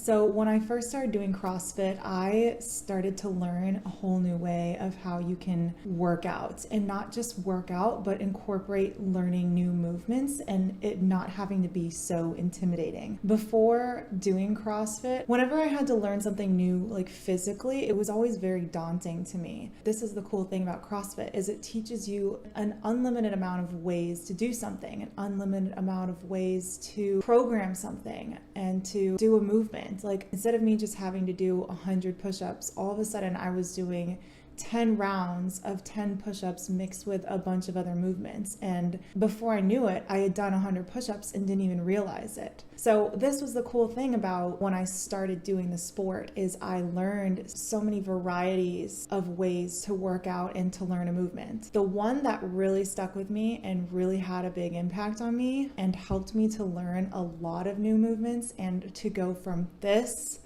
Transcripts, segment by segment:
So when I first started doing CrossFit, I started to learn a whole new way of how you can work out, and not just work out, but incorporate learning new movements and it not having to be so intimidating. Before doing CrossFit, whenever I had to learn something new, like physically, it was always very daunting to me. This is the cool thing about CrossFit, is it teaches you an unlimited amount of ways to do something, an unlimited amount of ways to program something and to do a movement. Like, instead of me just having to do 100 push-ups, all of a sudden I was doing 10 rounds of 10 push-ups mixed with a bunch of other movements. And before I knew it, I had done 100 push-ups and didn't even realize it. So this was the cool thing about when I started doing the sport, is I learned so many varieties of ways to work out and to learn a movement. The one that really stuck with me and really had a big impact on me and helped me to learn a lot of new movements and to go from this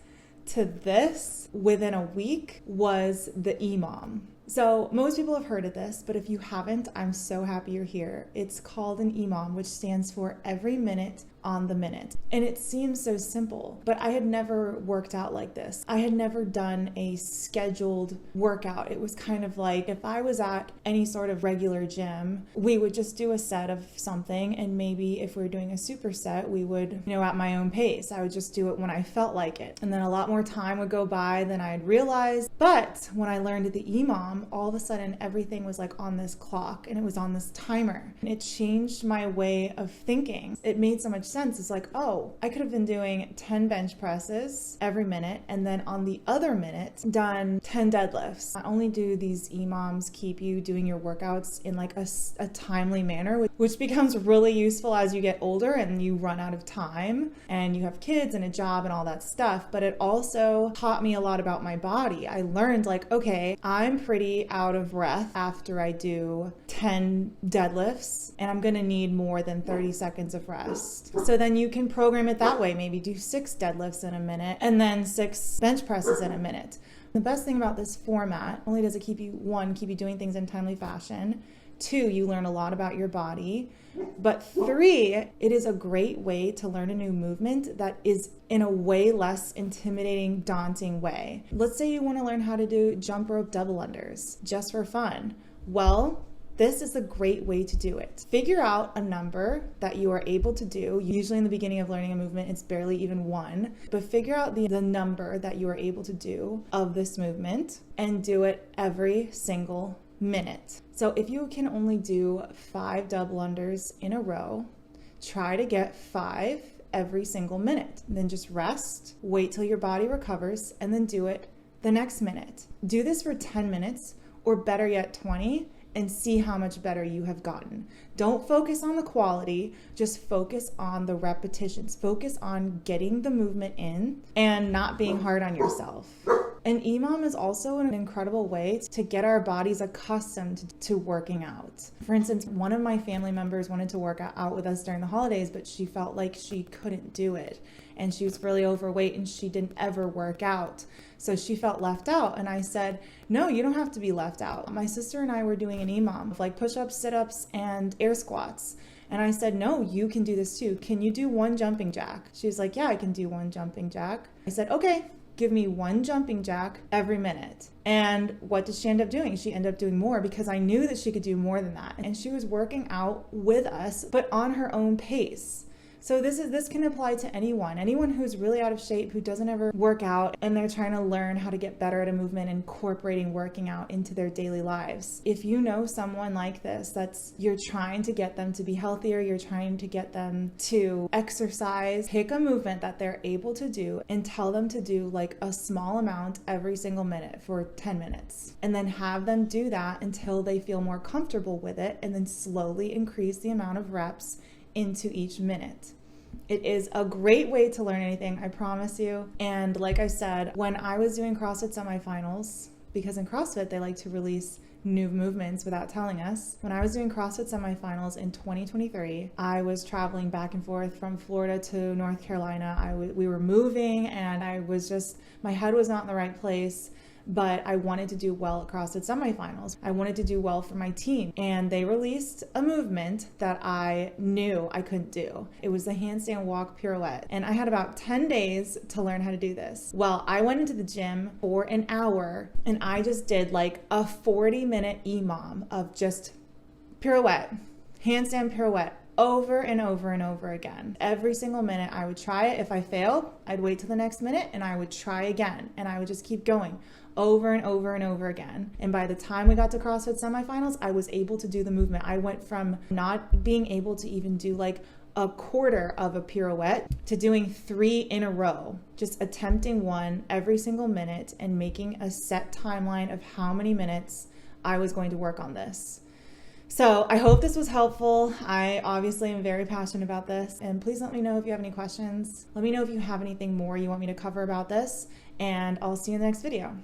to this within a week was the EMOM. So most people have heard of this, but if you haven't, I'm so happy you're here. It's called an EMOM, which stands for every minute on the minute. And it seems so simple, but I had never worked out like this. I had never done a scheduled workout. It was kind of like if I was at any sort of regular gym, we would just do a set of something, and maybe if we were doing a superset, we would, at my own pace. I would just do it when I felt like it. And then a lot more time would go by than I'd realize. But when I learned the EMOM, all of a sudden everything was like on this clock and it was on this timer. And it changed my way of thinking. It made so much sense. It's like, oh, I could have been doing 10 bench presses every minute, and then on the other minute done 10 deadlifts. Not only do these EMOMs keep you doing your workouts in like a timely manner, which becomes really useful as you get older and you run out of time and you have kids and a job and all that stuff, but it also taught me a lot about my body. I learned like, okay, I'm pretty out of breath after I do 10 deadlifts, and I'm gonna need more than 30 seconds of rest. So then you can program it that way. Maybe do 6 deadlifts in a minute and then 6 bench presses in a minute. The best thing about this format, not only does it keep you doing things in timely fashion, 2, you learn a lot about your body, but 3, it is a great way to learn a new movement that is in a way less intimidating, daunting way. Let's say you want to learn how to do jump rope double unders just for fun. Well, this is a great way to do it. Figure out a number that you are able to do. Usually in the beginning of learning a movement, it's barely even 1, but figure out the number that you are able to do of this movement and do it every single minute. So if you can only do 5 double unders in a row, try to get 5 every single minute. Then just rest, wait till your body recovers, and then do it the next minute. Do this for 10 minutes, or better yet 20, and see how much better you have gotten. Don't focus on the quality, just focus on the repetitions. Focus on getting the movement in and not being hard on yourself. And EMOM is also an incredible way to get our bodies accustomed to working out. For instance, one of my family members wanted to work out with us during the holidays, but she felt like she couldn't do it. And she was really overweight and she didn't ever work out. So she felt left out. And I said, no, you don't have to be left out. My sister and I were doing an EMOM of like push-ups, sit-ups, and air squats. And I said, no, you can do this too. Can you do 1 jumping jack? She was like, yeah, I can do 1 jumping jack. I said, okay, give me 1 jumping jack every minute. And what did she end up doing? She ended up doing more, because I knew that she could do more than that. And she was working out with us, but on her own pace. So this can apply to anyone who's really out of shape, who doesn't ever work out, and they're trying to learn how to get better at a movement, incorporating working out into their daily lives. If you know someone like this, you're trying to get them to be healthier, you're trying to get them to exercise, pick a movement that they're able to do and tell them to do like a small amount every single minute for 10 minutes. And then have them do that until they feel more comfortable with it, and then slowly increase the amount of reps into each minute. It is a great way to learn anything, I promise you. And like I said, when I was doing CrossFit semifinals, because in CrossFit they like to release new movements without telling us. When I was doing CrossFit semifinals in 2023, I was traveling back and forth from Florida to North Carolina. We were moving and my head was not in the right place. but I wanted to do well at CrossFit semifinals. I wanted to do well for my team. And they released a movement that I knew I couldn't do. It was the handstand walk pirouette. And I had about 10 days to learn how to do this. Well, I went into the gym for an hour and I just did like a 40-minute EMOM of just pirouette, handstand pirouette, over and over and over again. Every single minute I would try it. If I failed, I'd wait till the next minute and I would try again. And I would just keep going over and over and over again. And by the time we got to CrossFit semifinals, I was able to do the movement. I went from not being able to even do like a quarter of a pirouette to doing 3 in a row, just attempting one every single minute and making a set timeline of how many minutes I was going to work on this. So I hope this was helpful. I obviously am very passionate about this, and please let me know if you have any questions. Let me know if you have anything more you want me to cover about this, and I'll see you in the next video.